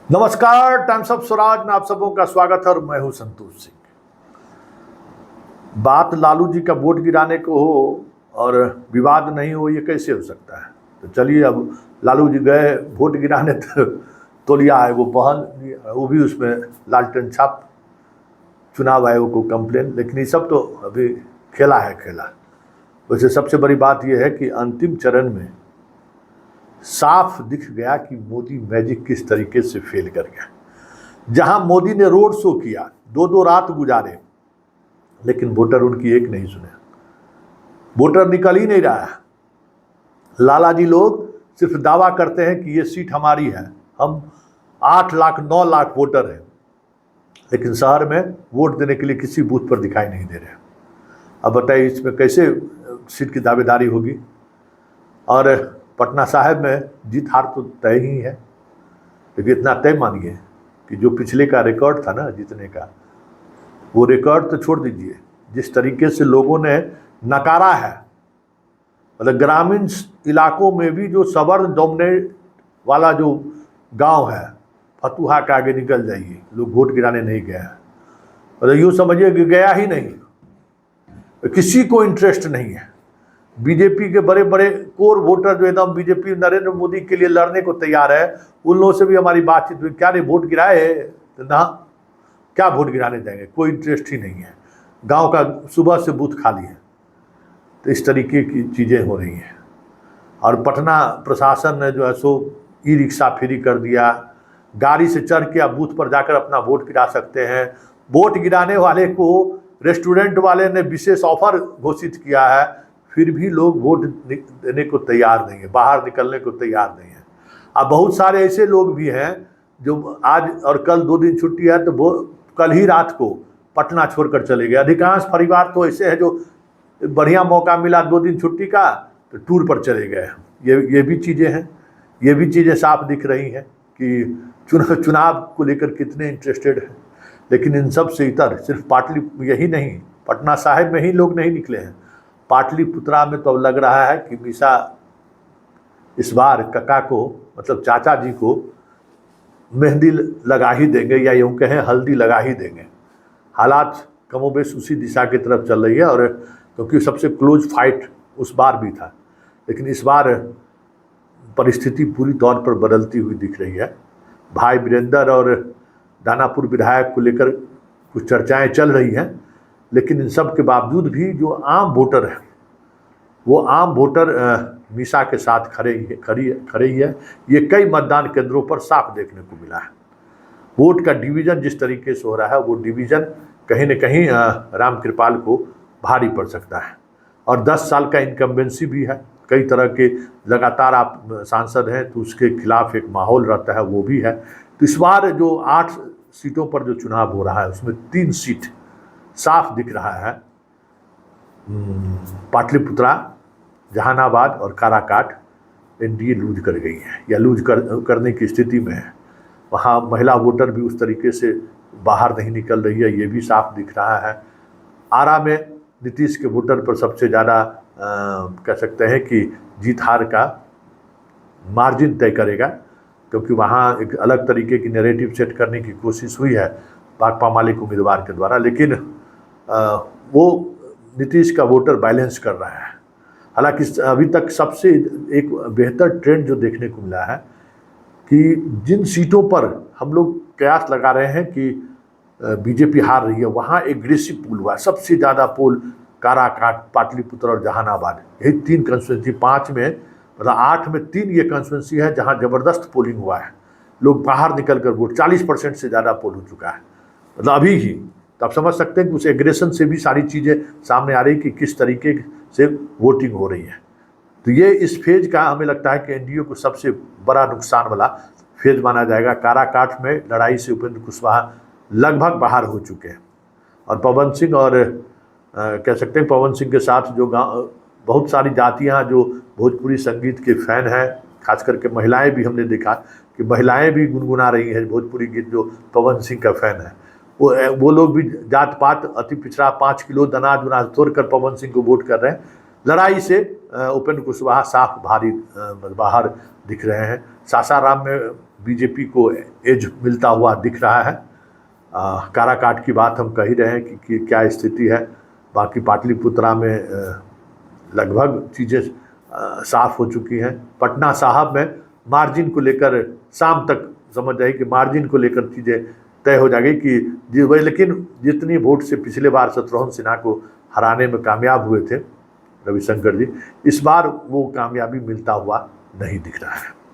नमस्कार, times of Swaraj में आप सबों का स्वागत है और मैं हूं संतोष सिंह। बात लालू जी का वोट गिराने को हो और विवाद नहीं हो, ये कैसे हो सकता है? तो चलिए, अब लालू जी गए वोट गिराने तो तौलिया है वो बहल, वो भी उसमें लालटेन छाप, चुनाव आयोग को कंप्लेन। लेकिन ये सब तो अभी खेला है खेला। वैसे सबसे बड़ी बात यह है कि अंतिम चरण में साफ दिख गया कि मोदी मैजिक किस तरीके से फेल कर गया। जहां मोदी ने रोड शो किया, दो दो रात गुजारे, लेकिन वोटर उनकी एक नहीं सुने। वोटर निकल ही नहीं रहा है। लाला जी लोग सिर्फ दावा करते हैं कि ये सीट हमारी है, हम 8 लाख 9 लाख वोटर हैं, लेकिन शहर में वोट देने के लिए किसी बूथ पर दिखाई नहीं दे रहे। अब बताइए, इसमें कैसे सीट की दावेदारी होगी? और पटना साहिब में जीत हार तो तय ही है, लेकिन इतना तय मानिए कि जो पिछले का रिकॉर्ड था ना जीतने का, वो रिकॉर्ड तो छोड़ दीजिए। जिस तरीके से लोगों ने नकारा है, मतलब ग्रामीण इलाकों में भी जो सवर्ण डोमिनेट वाला जो गांव है, फतुहा के आगे निकल जाइए, लोग वोट गिराने नहीं गए हैं। मतलब यूँ समझिए कि गया ही नहीं, किसी को इंटरेस्ट नहीं है। बीजेपी के बड़े बड़े कोर वोटर जो एकदम बीजेपी नरेंद्र मोदी के लिए लड़ने को तैयार है, उन लोगों से भी हमारी बातचीत हुई। क्या रे वोट गिराए? तो ना, क्या वोट गिराने जाएंगे, कोई इंटरेस्ट ही नहीं है। गांव का सुबह से बूथ खाली है। तो इस तरीके की चीज़ें हो रही हैं। और पटना प्रशासन ने जो है सो ई रिक्शा फ्री कर दिया, गाड़ी से चढ़ के आप बूथ पर जाकर अपना वोट गिरा सकते हैं। वोट गिराने वाले को रेस्टोरेंट वाले ने विशेष ऑफर घोषित किया है, फिर भी लोग वोट देने को तैयार नहीं है, बाहर निकलने को तैयार नहीं है। अब बहुत सारे ऐसे लोग भी हैं जो आज और कल 2 दिन छुट्टी है, तो वो कल ही रात को पटना छोड़कर चले गए। अधिकांश परिवार तो ऐसे हैं जो बढ़िया मौका मिला 2 दिन छुट्टी का तो टूर पर चले गए। ये भी चीज़ें हैं, ये भी चीज़ें साफ दिख रही हैं कि चुनाव को लेकर कितने इंटरेस्टेड हैं। लेकिन इन सब से इतर सिर्फ पाटली यही नहीं, पटना साहिब में ही लोग नहीं निकले हैं। पाटलिपुत्रा में तो अब लग रहा है कि मीसा इस बार कका को, मतलब चाचा जी को, मेहंदी लगा ही देंगे, या यूँ कहें हल्दी लगा ही देंगे। हालात कमोबेश उसी दिशा की तरफ चल रही है, और क्योंकि सबसे क्लोज फाइट उस बार भी था, लेकिन इस बार परिस्थिति पूरी तौर पर बदलती हुई दिख रही है। भाई वीरेंद्र और दानापुर विधायक को लेकर कुछ चर्चाएं चल रही हैं, लेकिन इन सब के बावजूद भी जो आम वोटर है, वो आम वोटर मीसा के साथ खड़े ही है। ये कई मतदान केंद्रों पर साफ देखने को मिला है। वोट का डिवीज़न जिस तरीके से हो रहा है, वो डिवीज़न कहीं न कहीं राम कृपाल को भारी पड़ सकता है। और 10 साल का इनकम्बेंसी भी है, कई तरह के लगातार आप सांसद हैं तो उसके खिलाफ एक माहौल रहता है, वो भी है। तो इस बार जो 8 सीटों पर जो चुनाव हो रहा है, उसमें 3 सीट साफ दिख रहा है, पाटलिपुत्रा, जहानाबाद और काराकाट एनडीए लूज कर गई है, या लूज करने की स्थिति में है। वहाँ महिला वोटर भी उस तरीके से बाहर नहीं निकल रही है, ये भी साफ दिख रहा है। आरा में नीतीश के वोटर पर सबसे ज़्यादा कह सकते हैं कि जीत हार का मार्जिन तय करेगा, क्योंकि वहाँ एक अलग तरीके की नैरेटिव सेट करने की कोशिश हुई है भाकपा माले उम्मीदवार के द्वारा, लेकिन वो नीतीश का वोटर बैलेंस कर रहा है। हालांकि अभी तक सबसे एक बेहतर ट्रेंड जो देखने को मिला है कि जिन सीटों पर हम लोग कयास लगा रहे हैं कि बीजेपी हार रही है, वहाँ एग्रेसिव पोल हुआ है। सबसे ज़्यादा पोल काराकाट, पाटलिपुत्र और जहानाबाद, यही 3 कंस्टिट्यूंसी, 5 में मतलब 8 में 3 ये कंस्टिट्यूंसी है जहाँ ज़बरदस्त पोलिंग हुआ है। लोग बाहर निकल कर वोट, 40% से ज़्यादा पोल हो चुका है, मतलब अभी ही। तो आप समझ सकते हैं कि उस एग्रेशन से भी सारी चीज़ें सामने आ रही कि किस तरीके से वोटिंग हो रही है। तो ये इस फेज का हमें लगता है कि एनडीए को सबसे बड़ा नुकसान वाला फेज माना जाएगा। काराकाट में लड़ाई से उपेंद्र कुशवाहा लगभग बाहर हो चुके हैं, और पवन सिंह और कह सकते हैं पवन सिंह के साथ जो बहुत सारी जातियां जो भोजपुरी संगीत के फ़ैन हैं, खास करके महिलाएं भी, हमने देखा कि महिलाएं भी गुनगुना रही हैं भोजपुरी गीत जो पवन सिंह का फ़ैन है। वो लोग भी जात पात अति पिछड़ा 5 किलो अनाज उनाज तोड़कर पवन सिंह को वोट कर रहे हैं। लड़ाई से उपेंद्र कुशवाहा साफ बाहर दिख रहे हैं। सासाराम में बीजेपी को एज मिलता हुआ दिख रहा है। काराकाट की बात हम कह ही रहे हैं कि क्या स्थिति है। बाकी पाटलिपुत्रा में लगभग चीज़ें साफ हो चुकी हैं। पटना साहब में मार्जिन को लेकर शाम तक समझ आई कि मार्जिन को लेकर चीज़ें तय हो जाएगी कि लेकिन जितनी वोट से पिछले बार शत्रुघ्न सिन्हा को हराने में कामयाब हुए थे रविशंकर जी, इस बार वो कामयाबी मिलता हुआ नहीं दिख रहा है।